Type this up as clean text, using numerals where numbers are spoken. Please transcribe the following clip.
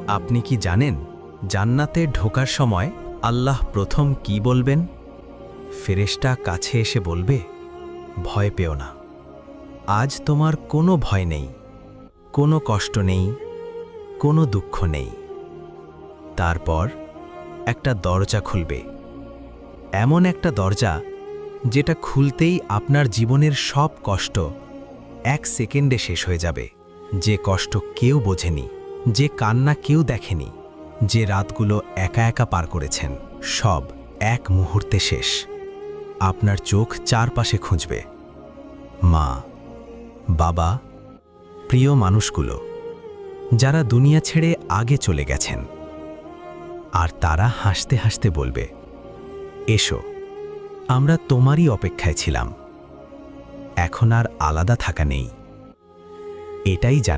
আপনি কি জানেন জান্নাতে ঢোকার সময় আল্লাহ প্রথম কি বলবেন? ফেরেশতা কাছে এসে বলবে, ভয় পেও না, আজ তোমার কোনো ভয় নেই, কোনো কষ্ট নেই, কোনো দুঃখ নেই। তারপর একটা দরজা খুলবে, এমন একটা দরজা যেটা খুলতেই আপনার জীবনের সব কষ্ট 1 সেকেন্ডে শেষ হয়ে যাবে। যে কষ্ট কেউ বোঝেনি, যে কান্না কেউ দেখেনি, যে রাতগুলো একা একা পার করেছেন, সব এক মুহূর্তে শেষ। আপনার চোখ চারপাশে খুঁজবে, মা, বাবা, প্রিয় মানুষগুলো যারা দুনিয়া ছেড়ে আগে চলে গেছেন। আর তারা হাসতে হাসতে বলবে, এসো, আমরা তোমারই অপেক্ষায় ছিলাম। এখন আর আলাদা থাকা নেই। এটাই